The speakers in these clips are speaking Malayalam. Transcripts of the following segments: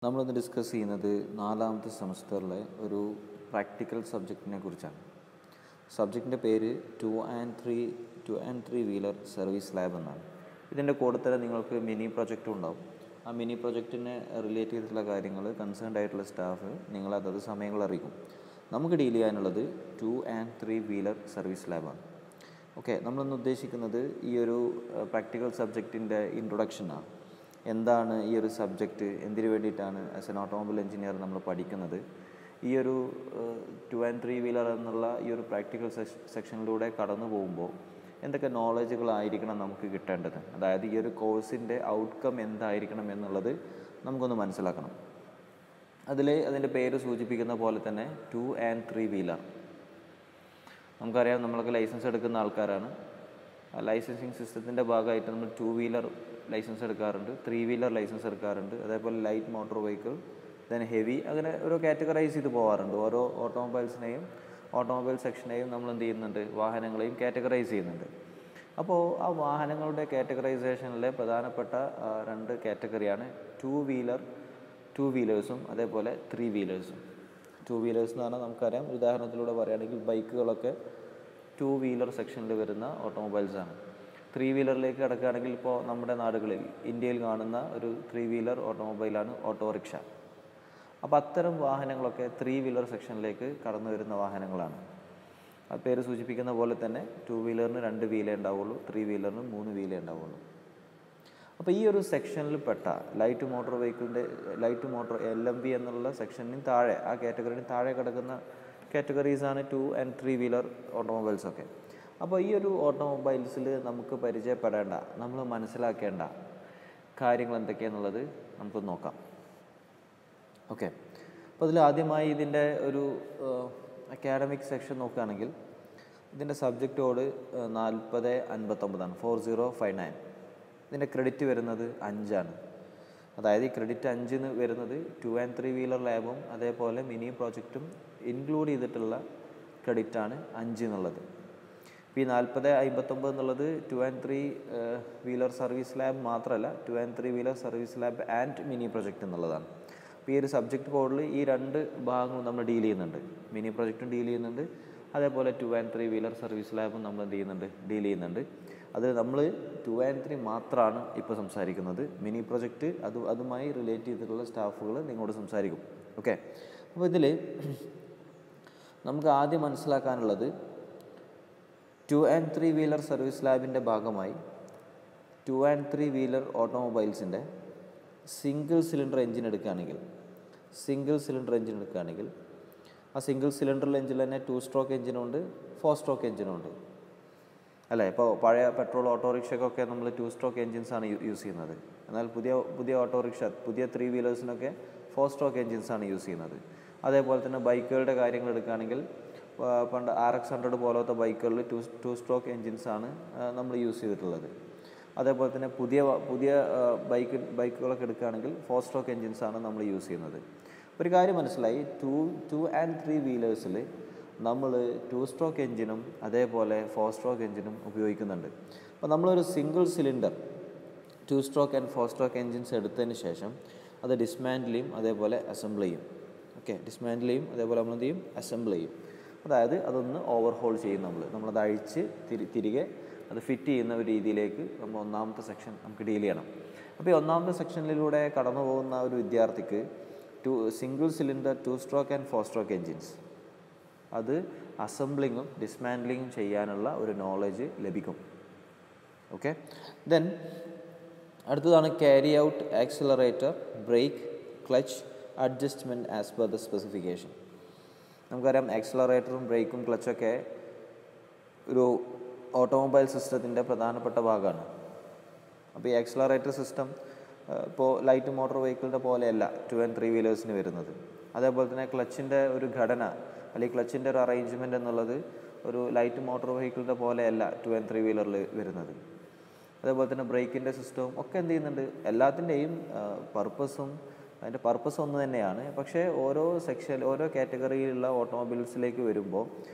നമ്മളിന്ന് ഡിസ്കസ് ചെയ്യുന്നത് നാലാമത്തെ സെമസ്റ്ററിലെ ഒരു പ്രാക്ടിക്കൽ സബ്ജക്റ്റിനെ കുറിച്ചാണ്. സബ്ജക്റ്റിൻ്റെ പേര് two and three wheeler service lab എന്നാണ്. ഇതിൻ്റെ കൂടെ തന്നെ നിങ്ങൾക്ക് മിനി പ്രൊജക്റ്റും ഉണ്ടാവും. ആ മിനി പ്രൊജക്റ്റിനെ റിലേറ്റ് ചെയ്തിട്ടുള്ള കാര്യങ്ങൾ കൺസേൺഡ് ആയിട്ടുള്ള സ്റ്റാഫ് നിങ്ങളെ അതത് സമയങ്ങളിൽ അറിയിക്കും. നമുക്ക് ഡീൽ ചെയ്യാനുള്ളത് 2 and 3 വീലർ സർവീസ് ലാബാണ്. ഓക്കെ, നമ്മളിന്ന് ഉദ്ദേശിക്കുന്നത് ഈ ഒരു പ്രാക്ടിക്കൽ സബ്ജക്റ്റിൻ്റെ ഇൻട്രൊഡക്ഷനാണ്. എന്താണ് ഈ ഒരു സബ്ജക്റ്റ്, എന്തിനു വേണ്ടിയിട്ടാണ് ആസ് എൻ ഓട്ടോമൊബൈൽ എഞ്ചിനീയർ നമ്മൾ പഠിക്കുന്നത്, ഈ ഒരു 2 and 3 വീലർ എന്നുള്ള ഈ ഒരു പ്രാക്ടിക്കൽ സെക്ഷനിലൂടെ കടന്നു പോകുമ്പോൾ എന്തൊക്കെ നോളജുകളായിരിക്കണം നമുക്ക് കിട്ടേണ്ടത്, അതായത് ഈ ഒരു കോഴ്സിൻ്റെ ഔട്ട്കം എന്തായിരിക്കണം എന്നുള്ളത് നമുക്കൊന്ന് മനസ്സിലാക്കണം. അതിൻ്റെ പേര് സൂചിപ്പിക്കുന്ന പോലെ തന്നെ 2 and 3 വീലർ. നമുക്കറിയാം, നമ്മളൊക്കെ ലൈസൻസ് എടുക്കുന്ന ആൾക്കാരാണ്. ലൈസൻസിങ് സിസ്റ്റത്തിൻ്റെ ഭാഗമായിട്ട് നമ്മൾ 2 വീലർ ലൈസൻസ് എടുക്കാറുണ്ട്, 3 വീലർ ലൈസൻസ് എടുക്കാറുണ്ട്, അതേപോലെ light motor vehicle, then heavy, അങ്ങനെ ഓരോ കാറ്റഗറൈസ് ചെയ്ത് പോകാറുണ്ട്. ഓരോ ഓട്ടോമൊബൈൽ സെക്ഷനെയും നമ്മൾ എന്ത് ചെയ്യുന്നുണ്ട്, വാഹനങ്ങളെയും കാറ്റഗറൈസ് ചെയ്യുന്നുണ്ട്. അപ്പോൾ ആ വാഹനങ്ങളുടെ കാറ്റഗറൈസേഷനിലെ പ്രധാനപ്പെട്ട 2 കാറ്റഗറിയാണ് 2 വീലേഴ്സും അതേപോലെ 3 വീലേഴ്സും. 2 വീലേഴ്സ് എന്ന് പറഞ്ഞാൽ നമുക്കറിയാം, ഉദാഹരണത്തിലൂടെ പറയുകയാണെങ്കിൽ ബൈക്കുകളൊക്കെ 2 വീലർ സെക്ഷനിൽ വരുന്ന ഓട്ടോമൊബൈൽസാണ്. 3 വീലറിലേക്ക് കിടക്കുകയാണെങ്കിൽ ഇപ്പോൾ നമ്മുടെ നാടുകളിൽ ഇന്ത്യയിൽ കാണുന്ന ഒരു 3 വീലർ ഓട്ടോമൊബൈലാണ് ഓട്ടോറിക്ഷ. അപ്പോൾ അത്തരം വാഹനങ്ങളൊക്കെ 3 വീലർ സെക്ഷനിലേക്ക് കടന്നു വരുന്ന വാഹനങ്ങളാണ്. ആ പേര് സൂചിപ്പിക്കുന്ന പോലെ തന്നെ 2 വീലറിന് 2 വീലേ ഉണ്ടാവുള്ളൂ, 3 വീലറിന് 3 വീലേ ഉണ്ടാവുള്ളൂ. അപ്പോൾ ഈ ഒരു സെക്ഷനിൽ പെട്ട ലൈറ്റ് മോട്ടോർ LMV എന്നുള്ള സെക്ഷനിന് താഴെ, ആ കാറ്റഗറിന് താഴെ കിടക്കുന്ന കാറ്റഗറീസാണ് 2 and 3 വീലർ ഓട്ടോമൊബൈൽസൊക്കെ. അപ്പോൾ ഈ ഒരു ഓട്ടോമൊബൈൽസിൽ നമുക്ക് പരിചയപ്പെടേണ്ട, നമ്മൾ മനസ്സിലാക്കേണ്ട കാര്യങ്ങൾ എന്തൊക്കെയാണെന്നുള്ളത് നമുക്ക് നോക്കാം. ഓക്കെ, അപ്പോൾ അതിൽ ആദ്യമായി ഇതിൻ്റെ ഒരു അക്കാഡമിക് സെക്ഷൻ നോക്കുകയാണെങ്കിൽ ഇതിൻ്റെ സബ്ജക്റ്റോട് 4059 4059. ഇതിൻ്റെ ക്രെഡിറ്റ് വരുന്നത് 5 അതായത് ഈ ക്രെഡിറ്റ് 5 വരുന്നത് 2 and 3 വീലർ ലാബും അതേപോലെ മിനി പ്രോജക്റ്റും ഇൻക്ലൂഡ് ചെയ്തിട്ടുള്ള ക്രെഡിറ്റാണ് 5 എന്നുള്ളത്. ഇപ്പോൾ ഈ 4059 എന്നുള്ളത് 2 and 3 വീലർ സർവീസ് ലാബ് മാത്രമല്ല, 2 and 3 wheeler service lab and mini project എന്നുള്ളതാണ്. അപ്പോൾ ഈ ഒരു സബ്ജക്റ്റ് കോഡിൽ ഈ 2 ഭാഗങ്ങളും നമ്മൾ ഡീൽ ചെയ്യുന്നുണ്ട്. മിനി പ്രൊജക്റ്റും ഡീൽ ചെയ്യുന്നുണ്ട്, അതേപോലെ 2 and 3 വീലർ സർവീസ് ലാബും നമ്മൾ എന്ത് ചെയ്യുന്നുണ്ട്, ഡീൽ ചെയ്യുന്നുണ്ട്. അത് നമ്മൾ 2 and 3 മാത്രമാണ് ഇപ്പോൾ സംസാരിക്കുന്നത്. മിനി പ്രൊജക്റ്റ് അതുമായി റിലേറ്റ് ചെയ്തിട്ടുള്ള സ്റ്റാഫുകൾ നിങ്ങളോട് സംസാരിക്കും. ഓക്കെ, അപ്പോൾ ഇതിൽ നമുക്ക് ആദ്യം മനസ്സിലാക്കാനുള്ളത് 2 and 3 വീലർ സർവീസ് ലാബിൻ്റെ ഭാഗമായി 2 and 3 വീലർ ഓട്ടോമൊബൈൽസിൻ്റെ സിംഗിൾ സിലിണ്ടർ എഞ്ചിൻ എടുക്കുകയാണെങ്കിൽ ആ സിംഗിൾ സിലിണ്ടർ എഞ്ചിൻ തന്നെ 2 സ്ട്രോക്ക് എഞ്ചിനുണ്ട്, 4 സ്ട്രോക്ക് എഞ്ചിനുണ്ട് അല്ലേ. ഇപ്പോൾ പഴയ പെട്രോൾ ഓട്ടോറിക്ഷയ്ക്കൊക്കെ നമ്മൾ 2 സ്ട്രോക്ക് എഞ്ചിൻസാണ് യൂസ് ചെയ്യുന്നത്. എന്നാൽ പുതിയ ഓട്ടോറിക്ഷ, പുതിയ 3 വീലേഴ്സിനൊക്കെ 4 സ്ട്രോക്ക് എഞ്ചിൻസാണ് യൂസ് ചെയ്യുന്നത്. അതേപോലെ തന്നെ ബൈക്കുകളുടെ കാര്യങ്ങൾ എടുക്കുകയാണെങ്കിൽ പണ്ട് RX100 പോലത്തെ ബൈക്കുകളിൽ 2 സ്ട്രോക്ക് എഞ്ചിൻസാണ് നമ്മൾ യൂസ് ചെയ്തിട്ടുള്ളത്. അതേപോലെ തന്നെ പുതിയ ബൈക്കുകളൊക്കെ എടുക്കുകയാണെങ്കിൽ 4 സ്ട്രോക്ക് എഞ്ചിൻസാണ് നമ്മൾ യൂസ് ചെയ്യുന്നത്. ഒരു കാര്യം മനസ്സിലായി, 2 and 3 വീലേഴ്സിൽ നമ്മൾ 2 സ്ട്രോക്ക് എഞ്ചിനും അതേപോലെ 4 സ്ട്രോക്ക് എഞ്ചിനും ഉപയോഗിക്കുന്നുണ്ട്. അപ്പോൾ നമ്മളൊരു single cylinder 2 stroke and 4 stroke engines എടുത്തതിന് ശേഷം അത് ഡിസ്മാൻഡിൽ ചെയ്യും, അതേപോലെ അസംബിൾ ചെയ്യും. ഓക്കെ, ഡിസ്മാൻഡിൽ ചെയ്യും, അതേപോലെ നമ്മൾ എന്ത് ചെയ്യും, അസംബിൾ ചെയ്യും. അതായത് അതൊന്ന് ഓവർഹോൾ ചെയ്യും. നമ്മളത് അഴിച്ച് തിരികെ അത് ഫിറ്റ് ചെയ്യുന്ന ഒരു രീതിയിലേക്ക് നമ്മൾ ഒന്നാമത്തെ സെക്ഷൻ നമുക്ക് ഡീൽ ചെയ്യണം. അപ്പോൾ ഈ ഒന്നാമത്തെ സെക്ഷനിലൂടെ കടന്നു പോകുന്ന ഒരു വിദ്യാർത്ഥിക്ക് single cylinder 2 stroke and 4 stroke engines അത് അസംബ്ലിങ്ങും ഡിസ്മാൻഡ്ലിങ്ങും ചെയ്യാനുള്ള ഒരു നോളജ് ലഭിക്കും. ഓക്കെ, ദെൻ അടുത്തതാണ് carry out accelerator, brake, clutch adjustment as per the specification. നമുക്കറിയാം, ആക്സിലറേറ്ററും ബ്രേക്കും ക്ലച്ചൊക്കെ ഒരു ഓട്ടോമൊബൈൽ സിസ്റ്റത്തിൻ്റെ പ്രധാനപ്പെട്ട ഭാഗമാണ്. അപ്പോൾ ഈ ആക്സിലറേറ്റർ സിസ്റ്റം ഇപ്പോൾ ലൈറ്റ് മോട്ടോർ വെഹിക്കിളിൻ്റെ പോലെയല്ല 2 and 3 വീലേഴ്സിന് വരുന്നത്. അതേപോലെ തന്നെ ക്ലച്ചിൻ്റെ ഒരു ഘടന അല്ലെങ്കിൽ ക്ലച്ചിൻ്റെ ഒരു അറേഞ്ച്മെൻറ്റ് എന്നുള്ളത് ഒരു ലൈറ്റ് മോട്ടോർ വെഹിക്കിളിൻ്റെ പോലെയല്ല 2 and 3 വീലറിൽ വരുന്നത്. അതേപോലെ തന്നെ ബ്രേക്കിൻ്റെ സിസ്റ്റവും ഒക്കെ എന്ത് ചെയ്യുന്നുണ്ട്, എല്ലാത്തിൻ്റെയും അതിൻ്റെ പർപ്പസ് ഒന്ന് തന്നെയാണ്. പക്ഷേ ഓരോ കാറ്റഗറിയിലുള്ള ഓട്ടോമൊബൈൽസിലേക്ക് വരുമ്പോൾ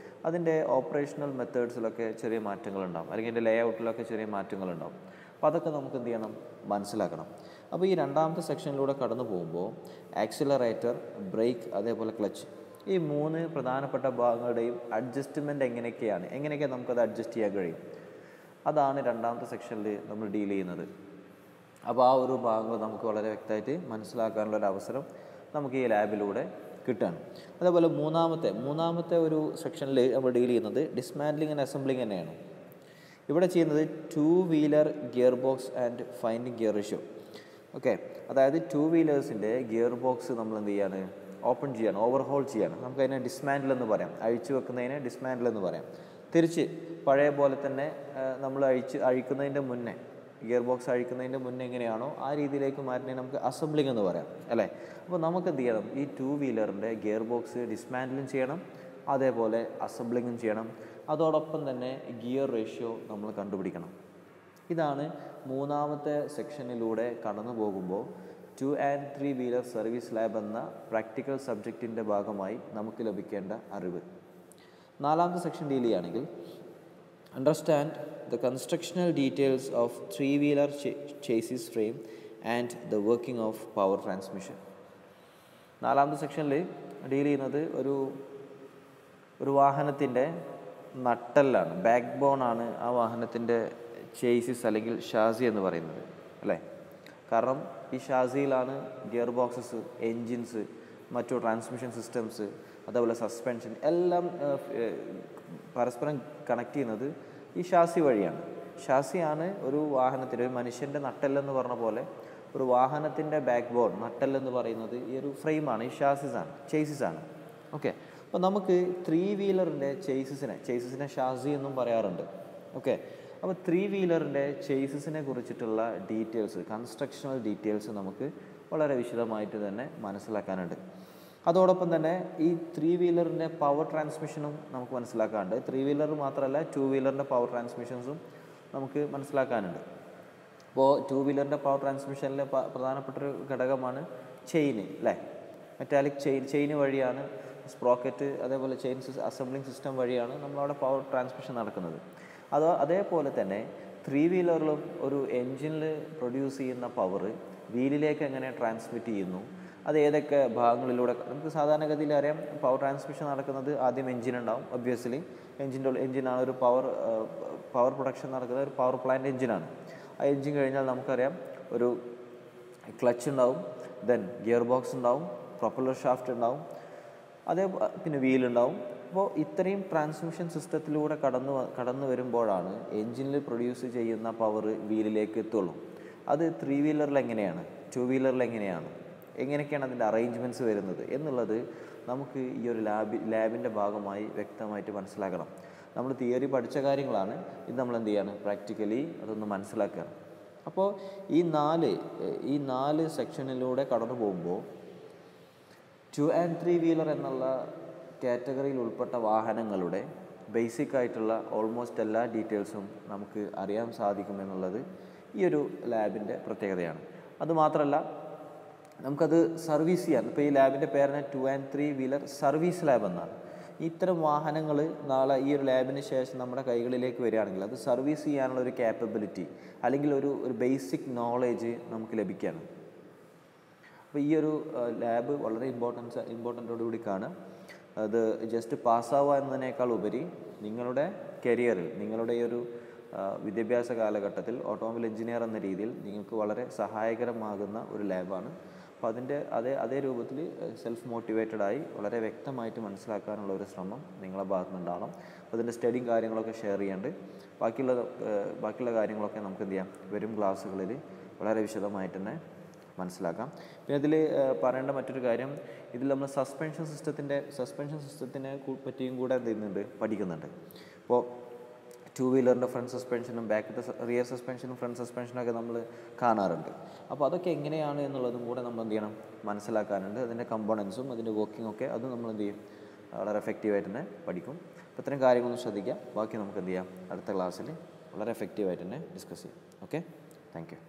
അതിൻ്റെ ഓപ്പറേഷണൽ മെത്തേഡ്സിലൊക്കെ ചെറിയ മാറ്റങ്ങളുണ്ടാകും, അല്ലെങ്കിൽ അതിൻ്റെ ലേ ഔട്ടിലൊക്കെ ചെറിയ മാറ്റങ്ങളുണ്ടാകും. അപ്പോൾ അതൊക്കെ നമുക്ക് എന്ത് ചെയ്യണം, മനസ്സിലാക്കണം. അപ്പോൾ ഈ രണ്ടാമത്തെ സെക്ഷനിലൂടെ കടന്നു പോകുമ്പോൾ ആക്സിലറേറ്റർ, ബ്രേക്ക്, അതേപോലെ ക്ലച്ച്, ഈ 3 പ്രധാനപ്പെട്ട ഭാഗങ്ങളുടെയും അഡ്ജസ്റ്റ്മെൻറ്റ് എങ്ങനെയൊക്കെ നമുക്കത് അഡ്ജസ്റ്റ് ചെയ്യാൻ കഴിയും, അതാണ് രണ്ടാമത്തെ സെക്ഷനിൽ നമ്മൾ ഡീൽ ചെയ്യുന്നത്. അപ്പോൾ ആ ഒരു ഭാഗങ്ങൾ നമുക്ക് വളരെ വ്യക്തമായിട്ട് മനസ്സിലാക്കാനുള്ളൊരു അവസരം നമുക്ക് ഈ ലാബിലൂടെ കിട്ടുകയാണ്. അതേപോലെ മൂന്നാമത്തെ ഒരു സെക്ഷനിൽ നമ്മൾ ഡീൽ ചെയ്യുന്നത് ഡിസ്മാൻറ്റ്ലിംഗ് ആൻഡ് അസംബ്ലിംഗ് തന്നെയാണ്. ഇവിടെ ചെയ്യുന്നത് 2 wheeler gear box and finding gear ratio. Okay, അതായത് 2 വീലേഴ്സിൻ്റെ ഗിയർ ബോക്സ് നമ്മൾ എന്ത് ചെയ്യാണ്, ഓപ്പൺ ചെയ്യാണ്, ഓവർഹോൾ ചെയ്യാണ്. നമുക്കതിനെ ഡിസ്മാൻറ്റിൽ എന്ന് പറയാം, അഴിച്ചു വെക്കുന്നതിനെ ഡിസ്മാൻറ്റിൽ എന്ന് പറയാം. തിരിച്ച് പഴയ പോലെ തന്നെ നമ്മൾ അഴിക്കുന്നതിൻ്റെ മുന്നേ, ഗിയർ ബോക്സ് അഴിക്കുന്നതിൻ്റെ മുന്നേ എങ്ങനെയാണോ ആ രീതിയിലേക്ക് മാറ്റുന്നതിന് നമുക്ക് അസംബ്ലിംഗ് എന്ന് പറയാം അല്ലേ. അപ്പോൾ നമുക്ക് എന്ത് ചെയ്യണം, ഈ 2 വീലറിൻ്റെ ഗിയർ ബോക്സ് ഡിസ്മാൻറ്റിലും ചെയ്യണം, അതേപോലെ അസംബ്ലിങ്ങും ചെയ്യണം. അതോടൊപ്പം തന്നെ ഗിയർ റേഷ്യോ നമ്മൾ കണ്ടുപിടിക്കണം. ഇതാണ് മൂന്നാമത്തെ സെക്ഷനിലൂടെ കടന്നു പോകുമ്പോൾ 2 and 3 വീലർ സർവീസ് ലാബ് എന്ന പ്രാക്ടിക്കൽ സബ്ജക്റ്റിൻ്റെ ഭാഗമായി നമുക്ക് ലഭിക്കേണ്ട അറിവ്. നാലാമത്തെ സെക്ഷൻ ഡീൽ ചെയ്യുകയാണെങ്കിൽ understand the constructional details of 3 wheeler chassis frame and the working of power transmission. നാലാമത്തെ സെക്ഷനിൽ ഡീൽ ചെയ്യുന്നത് ഒരു വാഹനത്തിൻ്റെ നട്ടെല്ലാണ്, ബാക്ക് ബോണാണ് ആ വാഹനത്തിൻ്റെ ചേസിസ് അല്ലെങ്കിൽ ഷാസി എന്ന് പറയുന്നത് അല്ലേ. കാരണം ഈ ഷാസിയിലാണ് ഗിയർ ബോക്സസ്, എൻജിൻസ്, മറ്റു ട്രാൻസ്മിഷൻ സിസ്റ്റംസ്, അതേപോലെ സസ്പെൻഷൻ എല്ലാം പരസ്പരം കണക്ട് ചെയ്യുന്നത് ഈ ഷാസി വഴിയാണ്. ഷാസിയാണ് ഒരു വാഹനത്തിൻ്റെ, ഒരു മനുഷ്യൻ്റെ നട്ടെല്ലെന്ന് പറഞ്ഞ പോലെ ഒരു വാഹനത്തിൻ്റെ ബാക്ക് ബോൺ, നട്ടെല്ലെന്ന് പറയുന്നത് ഈ ഒരു ഫ്രെയിമാണ്, ഈ ചേസിസാണ്. ഓക്കെ, അപ്പോൾ നമുക്ക് 3 വീലറിൻ്റെ ചേസിസിനെ ഷാസി എന്നും പറയാറുണ്ട്. ഓക്കെ, അപ്പോൾ 3 വീലറിൻ്റെ ചേസിസിനെ കുറിച്ചിട്ടുള്ള ഡീറ്റെയിൽസ്, കൺസ്ട്രക്ഷണൽ ഡീറ്റെയിൽസ് നമുക്ക് വളരെ വിശദമായിട്ട് തന്നെ മനസ്സിലാക്കാനുണ്ട്. അതോടൊപ്പം തന്നെ ഈ 3 വീലറിൻ്റെ പവർ ട്രാൻസ്മിഷനും നമുക്ക് മനസ്സിലാക്കാനുണ്ട്. 3 വീലർ മാത്രമല്ല 2 വീലറിൻ്റെ പവർ ട്രാൻസ്മിഷൻസും നമുക്ക് മനസ്സിലാക്കാനുണ്ട്. അപ്പോൾ 2 വീലറിൻ്റെ പവർ ട്രാൻസ്മിഷനിലെ പ്രധാനപ്പെട്ടൊരു ഘടകമാണ് ചെയിൻ അല്ലേ. മെറ്റാലിക് ചെയിൻ വഴിയാണ്, സ്പ്രോക്കറ്റ്, അതേപോലെ ചെയിൻ അസംബ്ലിംഗ് സിസ്റ്റം വഴിയാണ് നമ്മളവിടെ പവർ ട്രാൻസ്മിഷൻ നടക്കുന്നത്. അതേപോലെ തന്നെ 3 വീലറിലും ഒരു എൻജിനിൽ പ്രൊഡ്യൂസ് ചെയ്യുന്ന പവർ വീലിലേക്ക് എങ്ങനെ ട്രാൻസ്മിറ്റ് ചെയ്യുന്നു, അത് ഏതൊക്കെ ഭാഗങ്ങളിലൂടെ, നമുക്ക് സാധാരണഗതിയിൽ അറിയാം പവർ ട്രാൻസ്മിഷൻ നടക്കുന്നത് ആദ്യം എൻജിൻ ഉണ്ടാവും. ഒബ്വിയസ്ലി എൻജിനാണ് ഒരു പവർ പ്രൊഡക്ഷൻ നടക്കുന്നത്, ഒരു പവർ പ്ലാന്റ് എൻജിനാണ്. ആ എൻജിൻ കഴിഞ്ഞാൽ നമുക്കറിയാം ഒരു ക്ലച്ച് ഉണ്ടാവും, ദെൻ ഗിയർ ബോക്സ് ഉണ്ടാവും, പ്രൊപ്പല്ലർ ഷാഫ്റ്റ് ഉണ്ടാവും, പിന്നെ വീലുണ്ടാവും. അപ്പോൾ ഇത്രയും ട്രാൻസ്മിഷൻ സിസ്റ്റത്തിലൂടെ കടന്നു വരുമ്പോഴാണ് എൻജിനിൽ പ്രൊഡ്യൂസ് ചെയ്യുന്ന പവർ വീലിലേക്ക് എത്തുള്ളൂ. അത് 3 വീലറിൽ എങ്ങനെയാണ്, 2 വീലറിൽ എങ്ങനെയൊക്കെയാണ് അതിൻ്റെ അറേഞ്ച്മെൻറ്റ്സ് വരുന്നത് എന്നുള്ളത് നമുക്ക് ഈ ഒരു ലാബിൻ്റെ ഭാഗമായി വ്യക്തമായിട്ട് മനസ്സിലാക്കണം. നമ്മൾ തിയറി പഠിച്ച കാര്യങ്ങളാണ്, ഇത് നമ്മൾ എന്ത് ചെയ്യാണ്, പ്രാക്ടിക്കലി അതൊന്ന് മനസ്സിലാക്കുകയാണ്. അപ്പോൾ ഈ നാല് സെക്ഷനിലൂടെ കടന്നു പോകുമ്പോൾ 2 and 3 വീലർ എന്നുള്ള കാറ്റഗറിയിൽ ഉൾപ്പെട്ട വാഹനങ്ങളുടെ ബേസിക് ആയിട്ടുള്ള ഓൾമോസ്റ്റ് എല്ലാ ഡീറ്റെയിൽസും നമുക്ക് അറിയാൻ സാധിക്കുമെന്നുള്ളത് ഈ ഒരു ലാബിൻ്റെ പ്രത്യേകതയാണ്. അതുമാത്രമല്ല നമുക്കത് സർവീസ് ചെയ്യാൻ, ഇപ്പോൾ ഈ ലാബിൻ്റെ പേരിനെ 2 and 3 വീലർ സർവീസ് ലാബ് എന്നാണ്. ഇത്തരം വാഹനങ്ങൾ നാളെ ഈ ഒരു ലാബിന് ശേഷം നമ്മുടെ കൈകളിലേക്ക് വരികയാണെങ്കിൽ അത് സർവീസ് ചെയ്യാനുള്ള ഒരു ക്യാപ്പബിലിറ്റി അല്ലെങ്കിൽ ഒരു ബേസിക് നോളേജ് നമുക്ക് ലഭിക്കുകയാണ്. അപ്പോൾ ഈ ഒരു ലാബ് വളരെ ഇമ്പോർട്ടൻറ്റോടുകൂടി കാണുക. അത് ജസ്റ്റ് പാസ്സാവുക എന്നതിനേക്കാൾ ഉപരി നിങ്ങളുടെ കരിയറിൽ, നിങ്ങളുടെ ഈ ഒരു വിദ്യാഭ്യാസ കാലഘട്ടത്തിൽ ഓട്ടോമൊബൈൽ എഞ്ചിനീയർ എന്ന രീതിയിൽ നിങ്ങൾക്ക് വളരെ സഹായകരമാകുന്ന ഒരു ലാബാണ്. അപ്പോൾ അതിൻ്റെ അതേ രൂപത്തിൽ സെൽഫ് മോട്ടിവേറ്റഡായി വളരെ വ്യക്തമായിട്ട് മനസ്സിലാക്കാനുള്ള ഒരു ശ്രമം നിങ്ങളുടെ ഭാഗത്തുനിന്നുണ്ടാവണം. അപ്പോൾ അതിൻ്റെ സ്റ്റഡിയും കാര്യങ്ങളൊക്കെ ഷെയർ ചെയ്യാണ്ട് ബാക്കിയുള്ള കാര്യങ്ങളൊക്കെ നമുക്ക് എന്ത് ചെയ്യാം, വരും ക്ലാസ്സുകളിൽ വളരെ വിശദമായിട്ട് തന്നെ മനസ്സിലാക്കാം. പിന്നെ ഇതിൽ പറയേണ്ട മറ്റൊരു കാര്യം, ഇതിൽ നമ്മൾ സസ്പെൻഷൻ സിസ്റ്റത്തിനെ പറ്റിയും കൂടെ എന്ത് ചെയ്യുന്നുണ്ട്, പഠിക്കുന്നുണ്ട്. ഇപ്പോൾ 2 വീലറിൻ്റെ ഫ്രണ്ട് സസ്പെൻഷനും ബാക്കിൻ്റെ റിയർ സസ്പെൻഷനും ഫ്രണ്ട് സസ്പെൻഷനൊക്കെ നമ്മൾ കാണാറുണ്ട്. അപ്പോൾ അതൊക്കെ എങ്ങനെയാണ് എന്നുള്ളതും കൂടെ നമ്മൾ എന്ത് ചെയ്യണം, മനസ്സിലാക്കാനുണ്ട്. അതിൻ്റെ കമ്പോണൻസും അതിൻ്റെ വർക്കിംഗ് ഒക്കെ അതും നമ്മൾ എന്ത് ചെയ്യും, വളരെ എഫക്റ്റീവായിട്ട് തന്നെ പഠിക്കും. അപ്പോൾ ഇത്തരം കാര്യങ്ങളൊന്നും ശ്രദ്ധിക്കാം. ബാക്കി നമുക്ക് എന്ത് ചെയ്യാം, അടുത്ത ക്ലാസ്സിൽ വളരെ എഫക്റ്റീവായിട്ട് തന്നെ ഡിസ്കസ് ചെയ്യാം. Okay, thank you.